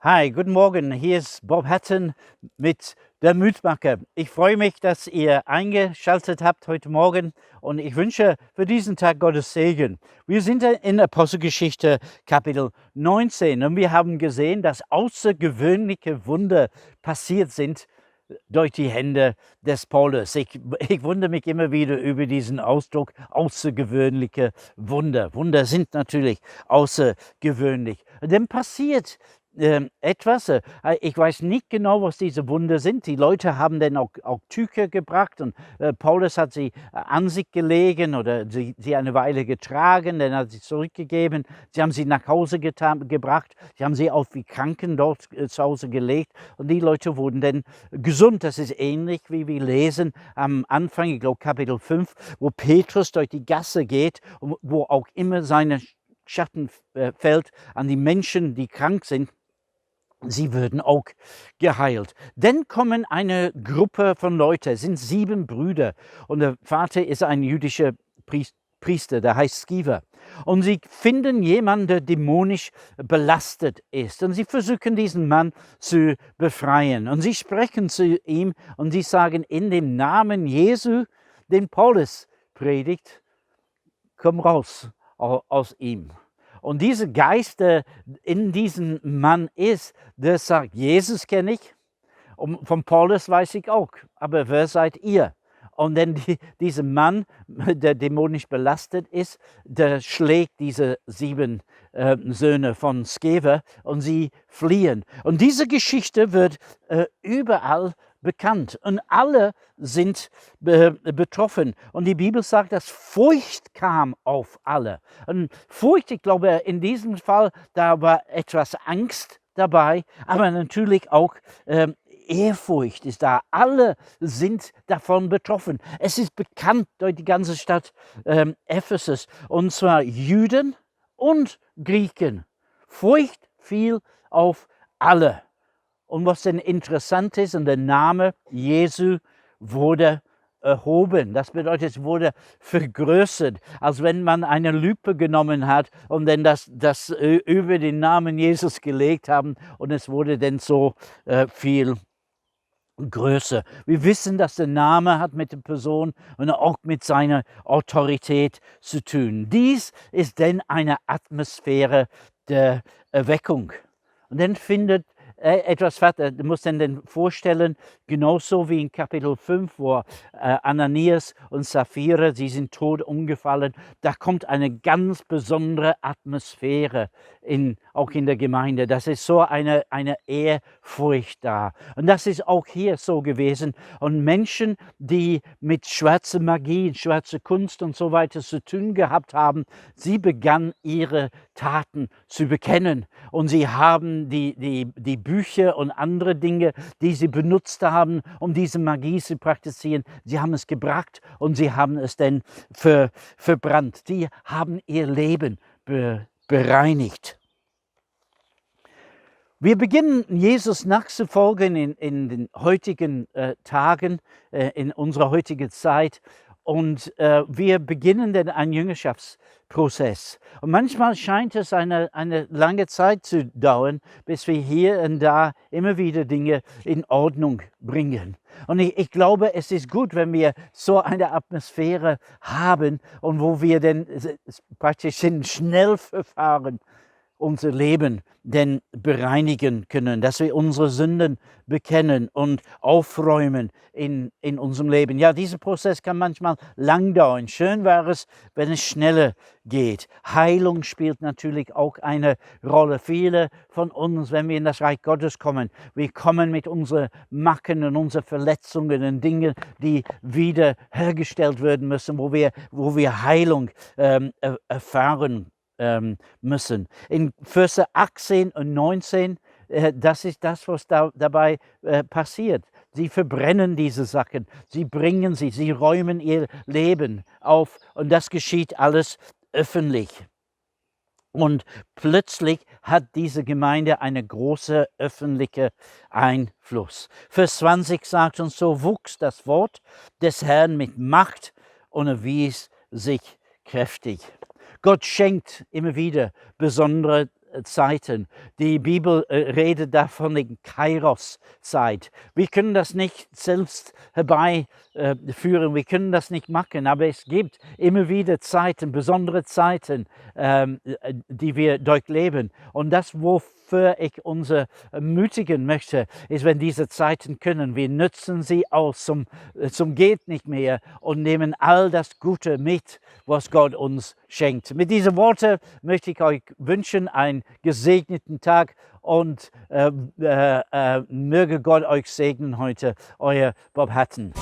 Hi, guten Morgen. Hier ist Bob Hatton mit der Mutmacher. Ich freue mich, dass ihr eingeschaltet habt heute Morgen und ich wünsche für diesen Tag Gottes Segen. Wir sind in Apostelgeschichte Kapitel 19 und wir haben gesehen, dass außergewöhnliche Wunder passiert sind durch die Hände des Paulus. Ich wundere mich immer wieder über diesen Ausdruck, außergewöhnliche Wunder. Wunder sind natürlich außergewöhnlich. Und dann passiert etwas. Ich weiß nicht genau, was diese Wunder sind. Die Leute haben dann auch Tücher gebracht und Paulus hat sie an sich gelegen oder sie eine Weile getragen, dann hat sie zurückgegeben. Sie haben sie nach Hause gebracht, sie haben sie auf die Kranken dort zu Hause gelegt und die Leute wurden dann gesund. Das ist ähnlich, wie wir lesen am Anfang, ich glaube Kapitel 5, wo Petrus durch die Gasse geht und wo auch immer seine Schatten fällt an die Menschen, die krank sind. Sie würden auch geheilt. Dann kommen eine Gruppe von Leuten, es sind 7 Brüder und der Vater ist ein jüdischer Priester, der heißt SKEVA. Und sie finden jemanden, der dämonisch belastet ist. Und sie versuchen, diesen Mann zu befreien. Und sie sprechen zu ihm und sie sagen, in dem Namen Jesu, den Paulus predigt, komm raus aus ihm. Und dieser Geist, der in diesem Mann ist, der sagt, Jesus kenne ich und von Paulus weiß ich auch, aber wer seid ihr? Und dann dieser Mann, der dämonisch belastet ist, der schlägt diese 7 Söhne von SKEVA und sie fliehen. Und diese Geschichte wird überall bekannt und alle sind betroffen. Und die Bibel sagt, dass Furcht kam auf alle. Und Furcht, ich glaube, in diesem Fall, da war etwas Angst dabei, aber natürlich auch Ehrfurcht ist da. Alle sind davon betroffen. Es ist bekannt durch die ganze Stadt Ephesus, und zwar Juden und Griechen. Furcht fiel auf alle. Und was denn interessant ist, und der Name Jesu wurde erhoben. Das bedeutet, es wurde vergrößert, als wenn man eine Lupe genommen hat und dann das über den Namen Jesus gelegt haben und es wurde dann so viel größer. Wir wissen, dass der Name hat mit der Person und auch mit seiner Autorität zu tun. Dies ist dann eine Atmosphäre der Erweckung. Und dann findet etwas Vater, du musst dann vorstellen, genauso wie in Kapitel 5, wo Ananias und Sapphira, sie sind tot umgefallen, da kommt eine ganz besondere Atmosphäre auch in der Gemeinde. Das ist so eine Ehrfurcht da. Und das ist auch hier so gewesen. Und Menschen, die mit schwarzer Magie, schwarzer Kunst und so weiter zu tun gehabt haben, sie begannen ihre Taten zu bekennen. Und sie haben die Bücher und andere Dinge, die sie benutzt haben, um diese Magie zu praktizieren, sie haben es gebracht und sie haben es dann verbrannt. Sie haben ihr Leben bereinigt. Wir beginnen Jesus nachzufolgen in den heutigen Tagen, in unserer heutigen Zeit. Und wir beginnen dann einen Jüngerschaftsprozess. Und manchmal scheint es eine lange Zeit zu dauern, bis wir hier und da immer wieder Dinge in Ordnung bringen. Und ich glaube, es ist gut, wenn wir so eine Atmosphäre haben und wo wir dann praktisch in Schnellverfahren unser Leben denn bereinigen können, dass wir unsere Sünden bekennen und aufräumen in unserem Leben. Ja, dieser Prozess kann manchmal lang dauern. Schön wäre es, wenn es schneller geht. Heilung spielt natürlich auch eine Rolle. Viele von uns, wenn wir in das Reich Gottes kommen, wir kommen mit unseren Macken und unseren Verletzungen und Dingen, die wieder hergestellt werden müssen, wo wir Heilung erfahren müssen. In Verse 18 und 19, das ist das, was dabei passiert. Sie verbrennen diese Sachen, sie bringen sie räumen ihr Leben auf und das geschieht alles öffentlich. Und plötzlich hat diese Gemeinde einen großen öffentlichen Einfluss. Vers 20 sagt uns, so wuchs das Wort des Herrn mit Macht und erwies sich kräftig. Gott schenkt immer wieder besondere Zeiten. Die Bibel redet davon in Kairos-Zeit. Wir können das nicht selbst herbeiführen, wir können das nicht machen, aber es gibt immer wieder Zeiten, besondere Zeiten, die wir durchleben. Und das, wofür ich uns ermutigen möchte, ist, wenn diese Zeiten können, wir nutzen sie aus zum geht nicht mehr und nehmen all das Gute mit, was Gott uns schenkt. Mit diesen Worten möchte ich euch wünschen, einen gesegneten Tag und möge Gott euch segnen heute. Euer Bob Hatton.